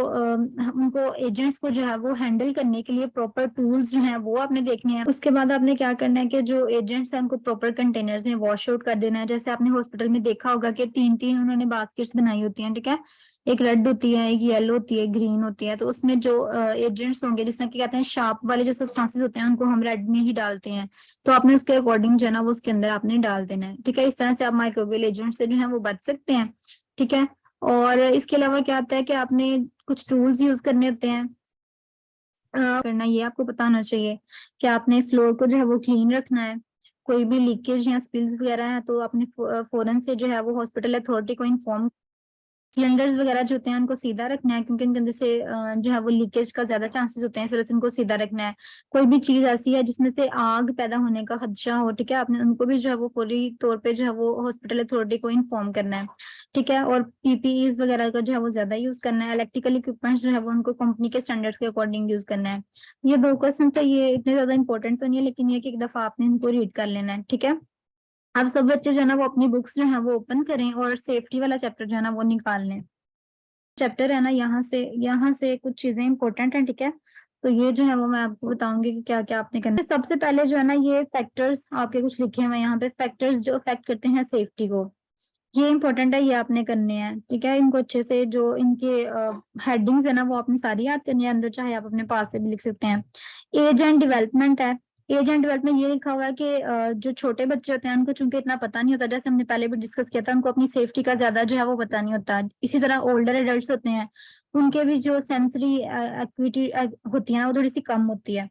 उनको एजेंट्स को जो है वो हैंडल करने के लिए प्रॉपर टूल्स जो है वो आपने देखने हैं। उसके बाद आपने क्या करना है कि जो एजेंट्स हैं उनको प्रॉपर कंटेनर्स में वॉश आउट कर देना है। जैसे आपने हॉस्पिटल में देखा होगा कि तीन तीन उन्होंने बास्केट्स बनाई होती हैं, ठीक है, एक रेड होती है, एक येलो होती है, ग्रीन होती है, तो उसमें जो एजेंट्स होंगे, जिसमें क्या कहते हैं शार्प वाले जो सब्सटेंसेस होते हैं, उनको हम रेड में ही डालते हैं, तो आपने उसके अकॉर्डिंग जो है ना वो उसके अंदर आपने डाल देना है, ठीक है। इस तरह से आप माइक्रोवेव एजेंट से जो है वो बच सकते हैं, ठीक है। और इसके अलावा क्या आता है कि आपने कुछ टूल्स यूज करने होते हैं, करना ये आपको पता होना चाहिए कि आपने फ्लोर को जो है वो क्लीन रखना है। कोई भी लीकेज या स्पिल्स वगैरह है तो आपने फौरन से जो है वो हॉस्पिटल अथॉरिटी को इन्फॉर्म। सिलेंडर्स वगैरह जो होते हैं उनको सीधा रखना है, क्योंकि इनके अंदर से जो है वो लीकेज का ज्यादा चांसेस होते हैं, इस वजह से उनको सीधा रखना है। कोई भी चीज ऐसी है जिसमें से आग पैदा होने का खदशा हो, ठीक है, आपने उनको भी जो है वो पूरी तौर पे जो है वो हॉस्पिटल अथॉरिटी को इन्फॉर्म करना है, ठीक है। और पीपीईज वगैरह का जो है वो ज्यादा यूज करना है। इलेक्ट्रिकल इक्विपमेंट्स जो है वो उनको कंपनी के स्टैंडर्ड्स के अकॉर्डिंग यूज करना है। ये दो क्वेश्चन तो ये इतने ज्यादा इंपॉर्टेंट तो नहीं है, लेकिन ये कि एक दफा आपने इनको रीड कर लेना है, ठीक है। अब सब बच्चे जो है ना वो अपनी बुक्स जो है वो ओपन करें और सेफ्टी वाला चैप्टर जो है ना वो निकाल लें। चैप्टर है ना, यहाँ से कुछ चीजें इंपॉर्टेंट हैं, ठीक है। तो ये जो है वो मैं आपको बताऊंगी कि क्या क्या आपने करना है। सबसे पहले जो है ना ये फैक्टर्स आपके कुछ लिखे हुए हैं यहाँ पे, फैक्टर्स जो अफेक्ट करते हैं सेफ्टी को, ये इंपॉर्टेंट है, ये आपने करने हैं, ठीक है। इनको अच्छे से, जो इनके हेडिंग्स है ना वो आपने सारी याद करनी है अंदर, चाहे आप अपने पास से भी लिख सकते हैं। एज एंड डेवलपमेंट है। एज एंड डेवलपमेंट ये लिखा हुआ है कि जो छोटे बच्चे होते हैं उनको चूंकि इतना पता नहीं होता, जैसे हमने पहले भी डिस्कस किया था, उनको अपनी सेफ्टी का ज्यादा जो है वो पता नहीं होता। इसी तरह ओल्डर एडल्ट्स होते हैं, उनके भी जो सेंसरी एक्टिविटी होती है ना वो थोड़ी सी कम होती है।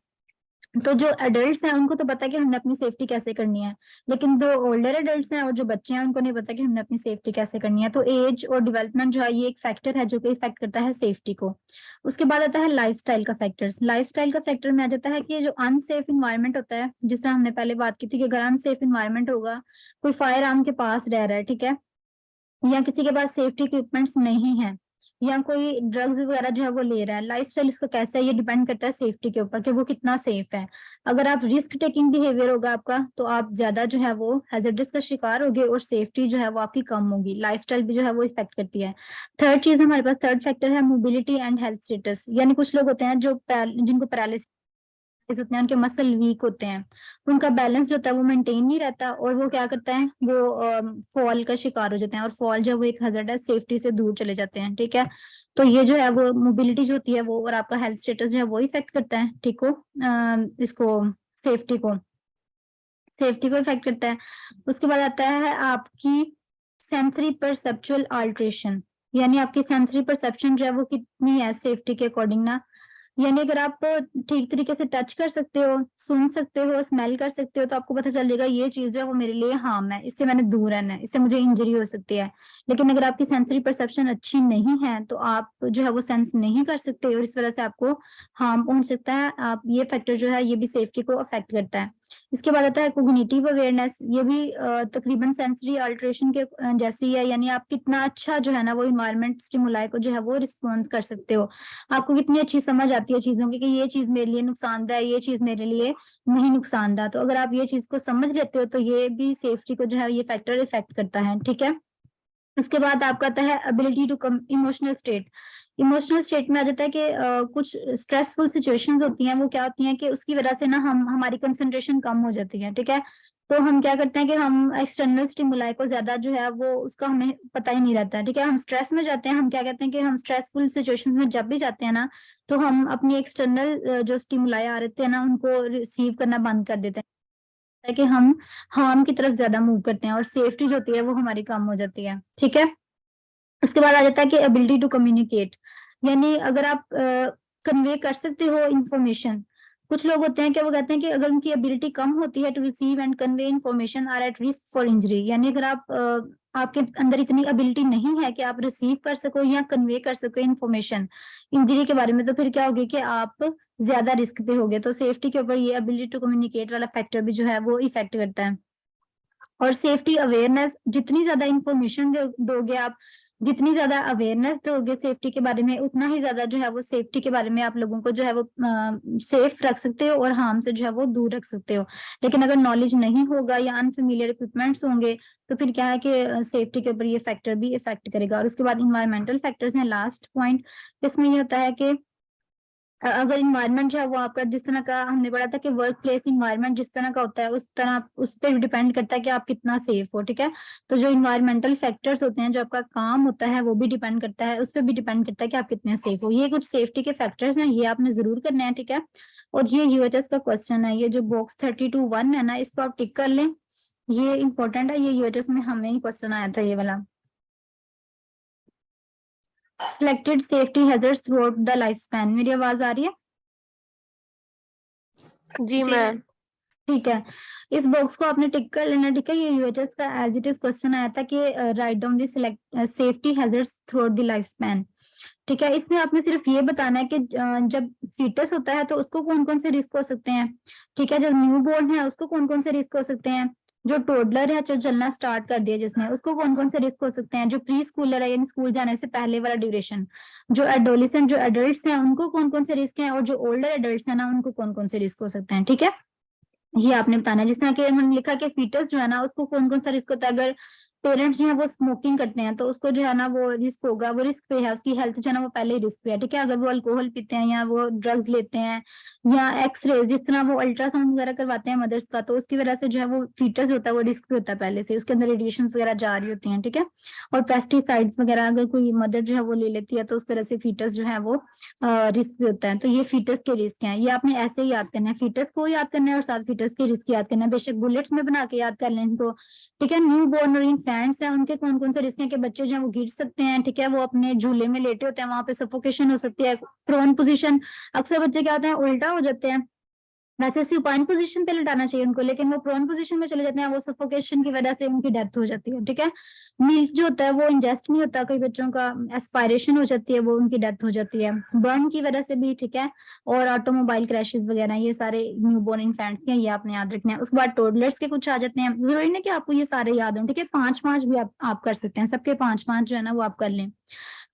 तो जो एडल्ट्स हैं उनको तो पता है कि हमने अपनी सेफ्टी कैसे करनी है, लेकिन जो ओल्डर एडल्ट्स हैं और जो बच्चे हैं उनको नहीं पता कि हमने अपनी सेफ्टी कैसे करनी है। तो एज और डेवलपमेंट जो है ये एक फैक्टर है जो कि इफेक्ट करता है सेफ्टी को। उसके बाद आता है लाइफस्टाइल का फैक्टर्स। लाइफस्टाइल का फैक्टर में आ जाता है कि जो अनसेफ इन्वायरमेंट होता है, जिससे हमने पहले बात की थी कि अगर अनसेफ इन्वायरमेंट होगा, कोई फायर आर्म के पास रह रहा है, ठीक है, या किसी के पास सेफ्टी इक्विपमेंट्स नहीं है, या कोई ड्रग्स वगैरह जो है वो ले रहा है, लाइफस्टाइल इसका कैसा है ये डिपेंड करता है सेफ्टी के ऊपर कि वो कितना सेफ है। अगर आप रिस्क टेकिंग बिहेवियर होगा आपका, तो आप ज्यादा जो है वो हैजर्डस का शिकार होगे और सेफ्टी जो है वो आपकी कम होगी। लाइफस्टाइल भी जो है वो इफेक्ट करती है। थर्ड चीज हमारे पास, थर्ड फैक्टर है मोबिलिटी एंड हेल्थ स्टेटस, यानी कुछ लोग होते हैं जो जिनको पैरालिसिस होते हैं, उनके मसल वीक होते हैं, उनका बैलेंस जो होता है वो मेंटेन नहीं रहता, और वो क्या करता है, वो फॉल का शिकार हो जाते हैं, और फॉल जब वो एक हजार्ड है, सेफ्टी से दूर चले जाते हैं। ठीक है, तो ये जो है वो मोबिलिटी जो होती है वो, और आपका हेल्थ स्टेटस जो है वो इफेक्ट करता है। ठीक हो, इसको सेफ्टी को सेफ्टी को इफेक्ट करता है। उसके बाद आता है आपकी सेंसरी परसेप्चुअल अल्ट्रेशन, यानी आपकी सेंसरी परसेप्शन जो है वो कितनी है सेफ्टी के अकॉर्डिंग ना। यानी अगर आप ठीक तरीके से टच कर सकते हो, सुन सकते हो, स्मेल कर सकते हो, तो आपको पता चल जाएगा ये चीज जो है वो मेरे लिए हार्म है, इससे मैंने दूर रहना है, इससे मुझे इंजरी हो सकती है। लेकिन अगर आपकी सेंसरी परसेप्शन अच्छी नहीं है तो आप जो है वो सेंस नहीं कर सकते, और इस वजह से आपको हार्म पहुंच सकता है। आप ये फैक्टर जो है ये भी सेफ्टी को अफेक्ट करता है। इसके बाद आता है कोग्निटिव अवेयरनेस, ये भी तकरीबन सेंसरी अल्ट्रेशन के जैसी है, यानी आप कितना अच्छा जो है ना वो इन्वायरमेंट स्टिमुलाई को जो है वो रिस्पॉन्स कर सकते हो, आपको कितनी अच्छी समझ आती है चीजों की कि ये चीज मेरे लिए नुकसानदायक है, ये चीज मेरे लिए नहीं नुकसानदायक। तो अगर आप ये चीज को समझ लेते हो तो ये भी सेफ्टी को जो है ये फैक्टर इफेक्ट करता है। ठीक है, उसके बाद आपका आता है एबिलिटी टू कम इमोशनल स्टेट। इमोशनल स्टेट में आ जाता है कि कुछ स्ट्रेसफुल सिचुएशंस होती हैं, वो क्या होती हैं कि उसकी वजह से ना हमारी कंसंट्रेशन कम हो जाती है। ठीक है, तो हम क्या करते हैं कि हम एक्सटर्नल स्टिमुलाई को ज्यादा जो है वो उसका हमें पता ही नहीं रहता है। ठीक है, हम स्ट्रेस में जाते हैं, हम क्या कहते हैं कि हम स्ट्रेसफुल सिचुएशंस में जब भी जाते हैं ना, तो हम अपनी एक्सटर्नल जो स्टिमुलाई आ रहे थे ना उनको रिसीव करना बंद कर देते हैं, कि हम हार्म की तरफ ज्यादा मूव करते हैं, और सेफ्टी जो होती है वो हमारी कम हो जाती है। ठीक है, उसके बाद आ जाता है कि एबिलिटी टू कम्युनिकेट, यानी अगर आप कन्वे कर सकते हो इंफॉर्मेशन। कुछ लोग होते हैं कि वो कहते हैं कि अगर उनकी एबिलिटी कम होती है to receive and convey information are at risk for injury, यानी अगर आपके अंदर इतनी एबिलिटी नहीं है कि आप रिसीव कर सको या कन्वे कर सको इंफॉर्मेशन इंजरी के बारे में, तो फिर क्या होगी कि आप ज्यादा रिस्क पे होगे। तो सेफ्टी के ऊपर ये एबिलिटी टू कम्युनिकेट वाला फैक्टर भी जो है वो इफेक्ट करता है। और सेफ्टी अवेयरनेस, जितनी ज्यादा इंफॉर्मेशन दोगे आप, जितनी ज्यादा अवेयरनेस दोगे सेफ्टी के बारे में, उतना ही ज्यादा जो है वो सेफ्टी के बारे में आप लोगों को जो है वो सेफ रख सकते हो और हार्म से जो है वो दूर रख सकते हो। लेकिन अगर नॉलेज नहीं होगा या अनफेमिलियर इक्विपमेंट्स होंगे तो फिर क्या है कि सेफ्टी के ऊपर ये फैक्टर भी इफेक्ट करेगा। और उसके बाद इन्वायरमेंटल फैक्टर्स हैं, लास्ट पॉइंट। इसमें ये होता है कि अगर इन्वायरमेंट जो है वो आपका जिस तरह का, हमने पढ़ा था कि वर्क प्लेस इन्वायरमेंट जिस तरह का होता है उस तरह उस पर डिपेंड करता है कि आप कितना सेफ हो। ठीक है, तो जो इन्वायरमेंटल फैक्टर्स होते हैं, जो आपका काम होता है वो भी डिपेंड करता है, उस पर भी डिपेंड करता है कि आप कितने सेफ हो। ये कुछ सेफ्टी के फैक्टर्स हैं, ये आपने जरूर करने हैं। ठीक है, और ये यूएचएस का क्वेश्चन है, ये जो बॉक्स 32(1) है ना, इसको आप टिक कर लें, ये इंपॉर्टेंट है, ये यूएचएस में हमें ही क्वेश्चन आया था ये वाला। Selected safety hazards through the life span, मेरी आवाज आ रही है? जी जी मैम। ठीक है, इस बॉक्स को आपने टिक कर लेना। ठीक है, ये यूएचएस का एज इट इज क्वेश्चन आया था कि write down the select safety hazards through the life span. ठीक है, इसमें आपने सिर्फ ये बताना है कि जब फीटस होता है तो उसको कौन कौन से रिस्क हो सकते हैं। ठीक है, जब न्यू बॉर्न है उसको कौन कौन से रिस्क हो सकते हैं, जो टोडलर है जो चलना स्टार्ट कर दिया जिसने, उसको कौन कौन से रिस्क हो सकते हैं, जो प्री स्कूलर है यानी स्कूल जाने से पहले वाला ड्यूरेशन, जो एडोलिसेंट जो एडल्ट्स हैं उनको कौन कौन से रिस्क हैं, और जो ओल्डर एडल्ट्स हैं ना उनको कौन कौन से रिस्क हो सकते हैं। ठीक है, ये आपने बताना है। जिस तरह के हमने लिखा कि फीटस जो है ना उसको कौन कौन सा रिस्क होता है, अगर पेरेंट्स जो है वो स्मोकिंग करते हैं तो उसको जो है ना वो रिस्क होगा, वो रिस्क पे है, उसकी हेल्थ जो है ना वो पहले ही रिस्क पे है। ठीक है, अगर वो अल्कोहल पीते हैं या वो ड्रग्स लेते हैं या एक्सरे, जिस तरह वो अल्ट्रासाउंड वगैरह करवाते हैं मदर्स का, तो उसकी वजह से जो है वो फीटस होता है वो रिस्क पे होता है पहले से, उसके अंदर रेडिएशन वगैरह जा रही होती हैं। ठीक है, और पेस्टिसाइड्स वगैरह अगर कोई मदर जो है वो ले लेती है तो उस वजह से फीटस जो है वो रिस्क भी होता है। तो ये फीटस के रिस्क हैं, ये आपने ऐसे ही याद करना है, फीटस को याद करना है और साथ फीटस के रिस्क याद करना है, बेशक बुलेट्स में बना के याद कर लें इनको। ठीक है, न्यू बॉर्न और इन्फेंट्स हैं, उनके कौन कौन से रिस्क हैं कि बच्चे जो है वो गिर सकते हैं। ठीक है, वो अपने झूले में लेटे होते हैं, वहां पे सफोकेशन हो सकती है, प्रोन पोजीशन, अक्सर बच्चे क्या होते हैं उल्टा हो जाते हैं, वैसे सुपाइन पोजीशन पे लिटाना चाहिए उनको, लेकिन वो प्रोन पोजीशन में चले जाते हैं, वो सफोकेशन की वजह से उनकी डेथ हो जाती है। ठीक है, मिल्क जो होता है वो इंजेस्ट नहीं होता, कई बच्चों का एस्पायरेशन हो जाती है, वो उनकी डेथ हो जाती है बर्न की वजह से भी। ठीक है, और ऑटोमोबाइल क्रैशेस वगैरह, ये सारे न्यूबॉर्न इन्फेंट्स के, ये आपने याद रखना है। उसके बाद टोडलर्स के कुछ आ जाते हैं, जरूरी नहीं कि आपको ये सारे याद हों। ठीक है, 5-5 भी आप कर सकते हैं, सबके 5-5 जो है ना वो आप कर लें।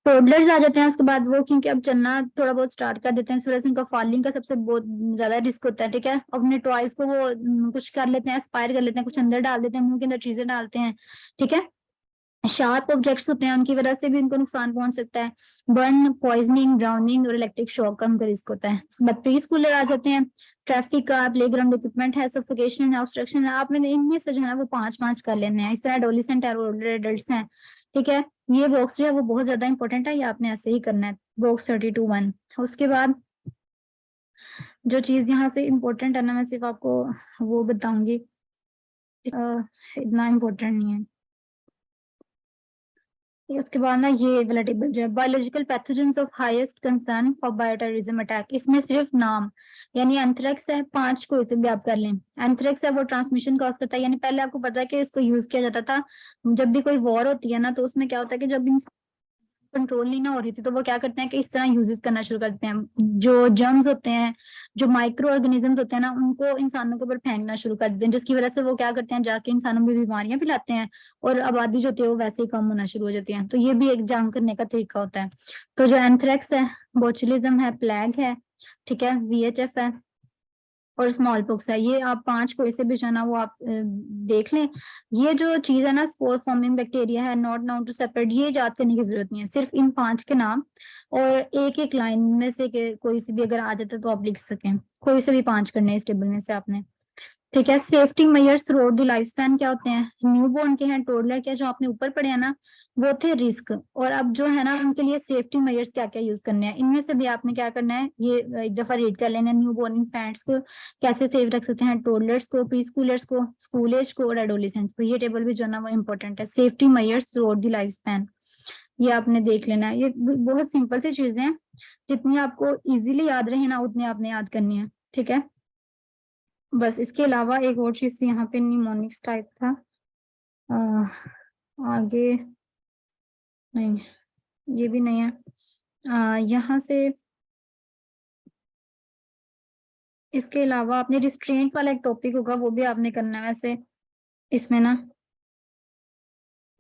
टोडलर्स आ जाते हैं उसके बाद, वो क्योंकि अब चलना थोड़ा बहुत स्टार्ट कर देते हैं, इस वजह से उनका फॉलिंग का सबसे बहुत ज्यादा रिस्क होता है। ठीक है, अपने टॉयज को वो कुछ कर लेते हैं, एस्पायर कर लेते हैं, कुछ अंदर डाल देते हैं, मुंह के अंदर चीजें डालते हैं। ठीक है, शार्प ऑब्जेक्ट्स होते हैं उनकी वजह से भी उनको नुकसान पहुंच सकता है। बर्न, पॉइजनिंग, ड्राउनिंग और इलेक्ट्रिक शॉक का उनका रिस्क होता है। उसके बाद प्री स्कूलर आ जाते हैं। ट्रैफिक का, प्लेग्राउंड इक्विपमेंट है, सफोकेशन है, ऑब्स्ट्रक्शन है, आप मैंने इनमें से जो है ना वो 5-5 कर लेने हैं। इस तरह एडोलेसेंट है और ओल्डर एडल्ट्स हैं। ठीक है, ये बॉक्स जो है वो बहुत ज्यादा इंपॉर्टेंट है, ये आपने ऐसे ही करना है, बॉक्स 32(1). उसके बाद जो चीज यहाँ से इम्पोर्टेंट है ना, मैं सिर्फ आपको वो बताऊंगी, इतना इम्पोर्टेंट नहीं है। उसके बाद ना ये वाला टेबल जो है, biological pathogens of highest concern for bioterrorism attack, इसमें सिर्फ नाम, यानी एंथ्रेक्स है, 5 को इसे भी आप कर लें। एंथ्रेक्स है वो ट्रांसमिशन कॉज करता है, यानी पहले आपको पता है कि इसको यूज किया जाता था जब भी कोई वॉर होती है ना, तो उसमें क्या होता है कि जब कंट्रोल नहीं ना हो रही थी तो वो क्या करते हैं कि इस तरह यूजेस करना शुरू करते हैं। जो जर्म्स होते हैं, जो माइक्रो ऑर्गेनिजम्स होते हैं ना, उनको इंसानों के ऊपर फेंकना शुरू कर देते हैं, जिसकी वजह से वो क्या करते हैं, जाके इंसानों में बीमारियां फैलाते हैं और आबादी जो होती है वो वैसे ही कम होना शुरू हो जाती है। तो ये भी एक जंग करने का तरीका होता है। तो जो एंथ्रेक्स है, बोचुलिज्म है, प्लेग है, ठीक है, VHF है और स्मॉल पॉक्स है। ये आप 5 को इसे भी जो है ना वो आप देख लें। ये जो चीज है ना, स्पोर फॉर्मिंग बैक्टीरिया है, नॉट नाउन टू सेपरेट, ये याद करने की जरूरत नहीं है, सिर्फ इन 5 के नाम और एक एक लाइन में से कोई सी भी अगर आ जाता है तो आप लिख सकें। कोई से भी 5 करने हैं इस टेबल में से आपने। ठीक है, safety measures through the life span क्या होते हैं, न्यूबॉर्न के हैं, टोडलर के, जो आपने ऊपर पढ़े हैं ना वो थे रिस्क, और अब जो है ना उनके लिए सेफ्टी मेजर्स क्या क्या यूज करने हैं, इनमें से भी आपने क्या करना है, ये एक दफा रीड कर लेना। न्यूबॉर्न इन्फेंट्स को कैसे सेफ रख सकते हैं, टोडलर्स को, प्री स्कूलर्स को, स्कूल एज को और एडोलेसेंट्स को। ये टेबल भी जो है ना वो इंपॉर्टेंट है, safety measures through the life span, ये आपने देख लेना है। ये बहुत सिंपल सी चीजें हैं, जितनी आपको इजीली याद रहे ना उतनी आपने याद करनी है। ठीक है, बस इसके अलावा एक और चीज यहाँ पे निमोनिक्स टाइप था, आगे नहीं, ये भी नहीं है। यहाँ से इसके अलावा आपने रिस्ट्रेंट वाला एक टॉपिक होगा, वो भी आपने करना है। वैसे इसमें ना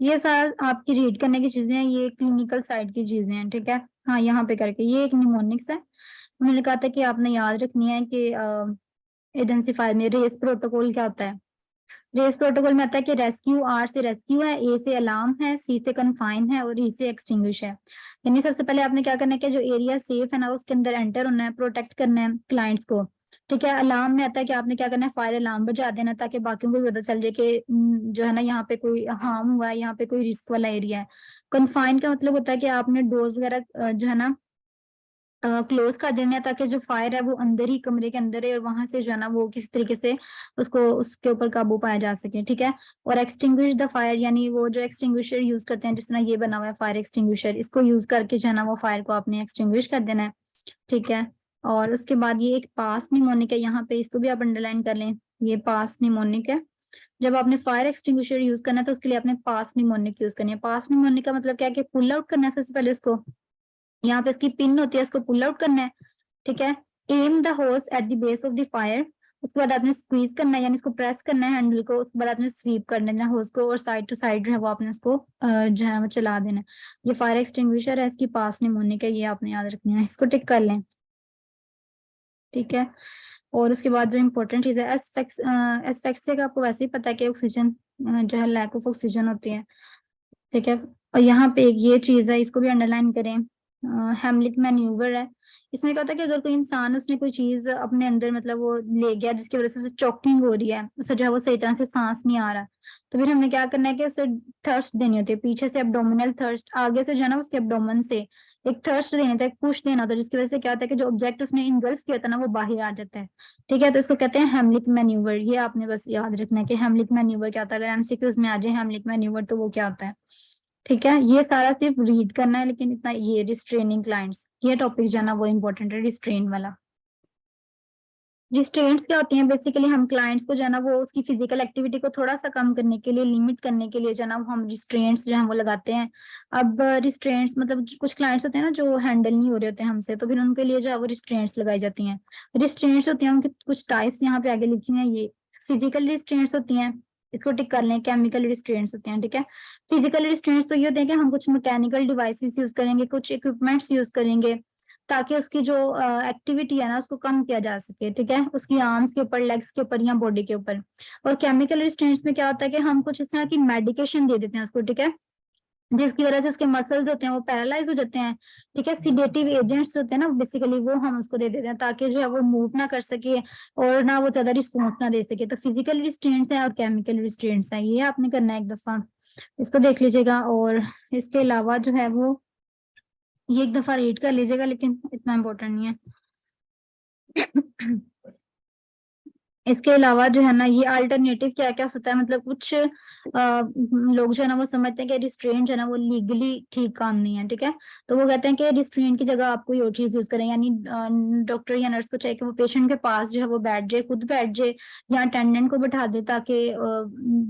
ये सारा आपकी रीड करने की चीजें हैं, ये क्लिनिकल साइड की चीजें हैं। ठीक है, हाँ यहाँ पे करके ये एक निमोनिक्स है, उन्होंने कहा था कि आपने याद रखनी है कि एडेंसिफायर में रेस प्रोटोकॉल क्या होता है। रेस प्रोटोकॉल में आता है कि रेस्क्यू, R से रेस्क्यू है, A से अलार्म है, C से कन्फाइन है और E से एक्सटिंग्विश है। यानी सबसे पहले आपने क्या करना है कि जो एरिया सेफ है ना उसके अंदर एंटर होना है, प्रोटेक्ट करना है क्लाइंट्स को। ठीक है, अलार्म में आता है कि आपने क्या करना है, फायर अलार्म बजा देना ताकि बाकियों को भी पता चल जाए कि जो है ना यहाँ पे कोई हार्म हुआ है, यहाँ पे कोई रिस्क वाला एरिया है। कन्फाइन का मतलब होता है कि आपने डोर्स वगैरह जो है ना क्लोज कर देना है ताकि जो फायर है वो अंदर ही, कमरे के अंदर है, और वहां से जो है ना वो किसी तरीके से उसको, उसके ऊपर काबू पाया जा सके। ठीक है, और एक्सटिंग्विश द फायर, यानी वो जो एक्सटिंग्विशर यूज करते हैं, जिस तरह ये बना हुआ है फायर एक्सटिंग्विशर, इसको यूज करके जो है ना वो फायर को आपने एक्सटिंग्विश कर देना है। ठीक है, और उसके बाद ये एक पास निमोनिक है, यहाँ पे इसको भी आप अंडरलाइन कर लें, ये पास निमोनिक है। जब आपने फायर एक्सटिंग्विशर यूज करना है तो उसके लिए आपने पास निमोनिक यूज करनी है। पास निमोनिक का मतलब क्या है कि पुल आउट करना है सबसे पहले उसको, यहाँ पे इसकी पिन होती है, इसको पुल आउट करना है। ठीक है, एम द होस at the base of the fire, उसके बाद आपने स्क्वीज करना है, यानी इसको प्रेस करना है हैंडल को, उसके बाद आपने स्वीप कर देना है होस को, और साइड टू साइड जो है वो आपने उसको जो है वो चला देना है। ये फायर एक्सटिंग्विशर है, इसकी पास निमोनिक है, ये आपने याद रखनी है, इसको टिक कर लें। ठीक है, और उसके बाद जो इम्पोर्टेंट चीज है, एस्फेक्सिया का आपको वैसे ही पता है कि ऑक्सीजन जो है, लैक ऑफ ऑक्सीजन होती है। ठीक है, और यहाँ पे एक ये चीज है, इसको भी अंडरलाइन करें, हेमलिक मैन्यूवर है। इसमें क्या होता है कि अगर कोई इंसान, उसने कोई चीज अपने अंदर मतलब वो ले गया जिसकी वजह से उसे चोकिंग हो रही है, उसे जो है वो सही तरह से सांस नहीं आ रहा, तो फिर हमने क्या करना है कि उसे थर्स्ट देनी होती है, पीछे से एब्डोमिनल थर्स्ट, आगे से जो है ना उसके एब्डोमेन से एक थर्स्ट देना था, एक पुश देना था, जिसकी वजह से क्या होता है कि जो ऑब्जेक्ट उसने इनगल्फ किया था ना वो बाहर आ जाता है। ठीक है, तो इसको कहते हैं हेमलिक मैन्यूवर, ये आपने बस याद रखना है कि हेमलिक मैन्यूवर क्या होता है, अगर MCQs में आ जाए हेमलिक मैन्यूवर तो वो क्या होता है। ठीक है, ये सारा सिर्फ रीड करना है, लेकिन इतना ये रिस्ट्रेनिंग क्लाइंट्स, ये टॉपिक जो है ना वो इम्पोर्टेंट है, रिस्ट्रेन वाला। रिस्ट्रेंट्स क्या होती हैं, बेसिकली हम क्लाइंट्स को जो है ना वो उसकी फिजिकल एक्टिविटी को थोड़ा सा कम करने के लिए, लिमिट करने के लिए जो है ना हम रिस्ट्रेंट्स जो है वो लगाते हैं। अब रिस्ट्रेंट्स मतलब कुछ क्लाइंट्स होते हैं ना जो हैंडल नहीं हो रहे होते हमसे, तो फिर उनके लिए जो है वो रिस्ट्रेंट्स लगाई जाती हैं। रिस्ट्रेंट्स होती हैं उनकी कुछ टाइप्स यहाँ पे आगे लिखी हैं, ये फिजिकल रिस्ट्रेंट्स होती हैं, इसको टिक कर लें। केमिकल रिस्ट्रेंट्स होते हैं। ठीक है, फिजिकल रिस्ट्रेंट्स तो ये होते हैं कि हम कुछ मैकेनिकल डिवाइसेस यूज करेंगे, कुछ इक्विपमेंट्स यूज करेंगे ताकि उसकी जो एक्टिविटी है ना उसको कम किया जा सके। ठीक है, उसकी आर्म्स के ऊपर, लेग्स के ऊपर या बॉडी के ऊपर। और केमिकल रिस्ट्रेंट्स में क्या होता है कि हम कुछ इस तरह की मेडिकेशन दे देते हैं उसको। ठीक है, जिसकी वजह से उसके मसल्स होते हैं वो पैरालाइज हो जाते हैं। ठीक है, सिडेटिव एजेंट्स होते हैं ना बेसिकली, वो हम उसको दे देते हैं ताकि जो है वो मूव ना कर सके और ना वो ज्यादा रिस्पॉन्स ना दे सके। तो फिजिकल रिस्ट्रेंट्स हैं और केमिकल रिस्ट्रेंट्स हैं, ये आपने करना है एक दफा, इसको देख लीजिएगा। और इसके अलावा जो है वो ये एक दफा रीड कर लीजिएगा, लेकिन इतना इम्पोर्टेंट नहीं है। इसके अलावा जो है ना ये अल्टरनेटिव क्या क्या होता है, मतलब कुछ लोग जो है ना वो समझते हैं कि रिस्ट्रेंट जो है ना वो लीगली ठीक काम नहीं है। ठीक है, तो वो कहते हैं कि रिस्ट्रेंट की जगह आप कोई और चीज यूज करें, यानी डॉक्टर या नर्स को चाहिए कि वो पेशेंट के पास जो है वो बैठ जाए, खुद बैठ जाए, या अटेंडेंट को बैठा दे, ताकि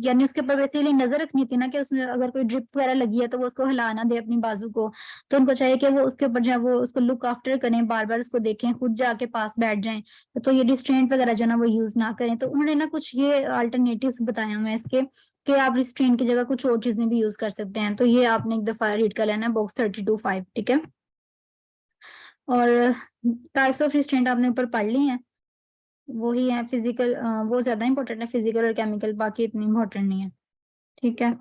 यानी उसके ऊपर बेसिकली नजर रखनी थी ना कि उसने अगर कोई ड्रिप वगैरह लगी है तो वो उसको हिला ना दे अपनी बाजू को। तो उनको चाहिए कि वो उसके ऊपर जो है वो उसको लुक आफ्टर करें, बार बार उसको देखें, खुद जाके पास बैठ जाएं। तो ये रिस्ट्रेंट वगैरह जो है ना वो यूज ना करें। तो उन्होंने ना कुछ ये अल्टरनेटिव्स बताए हुए हैं इसके, कि आप रिस्ट्रेंट की जगह कुछ और चीजें भी यूज कर सकते हैं। तो ये आपने एक दफा रीड कर लेना है, बॉक्स 32-5। ठीक है, और टाइप्स ऑफ रिस्ट्रेंट आपने ऊपर पढ़ ली हैं, वही है फिजिकल, वो ज्यादा इंपॉर्टेंट है, फिजिकल और केमिकल, बाकी इतनी इंपॉर्टेंट नहीं है। ठीक है,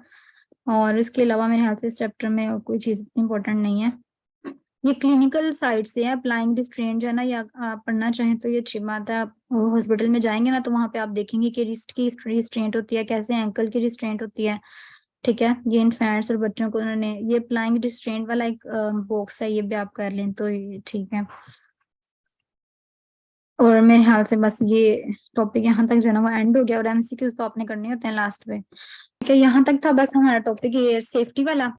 और इसके अलावा मेरे ख्याल से इस चैप्टर में और कोई चीज इंपॉर्टेंट नहीं है। ये क्लिनिकल साइड से है, अप्लाइंग रिस्ट्रेंट जो है ना, या आप पढ़ना चाहें तो ये अच्छी बात है। आप हॉस्पिटल में जाएंगे ना तो वहां पे आप देखेंगे कि रिस्ट की रिस्ट्रेंट होती है, कैसे एंकल की रिस्ट्रेंट होती है। ठीक है, ये इन्फेंट्स और बच्चों को उन्होंने ये अप्लाइंग रिस्ट्रेंट वाला एक बॉक्स है, ये भी आप कर लें तो ये ठीक है। और मेरे ख्याल से बस ये टॉपिक यहाँ तक जो है ना वो एंड हो गया, और एमसीक्यूज तो आपने करने होते हैं लास्ट में। ठीक है, यहाँ तक था बस हमारा टॉपिक ये सेफ्टी वाला।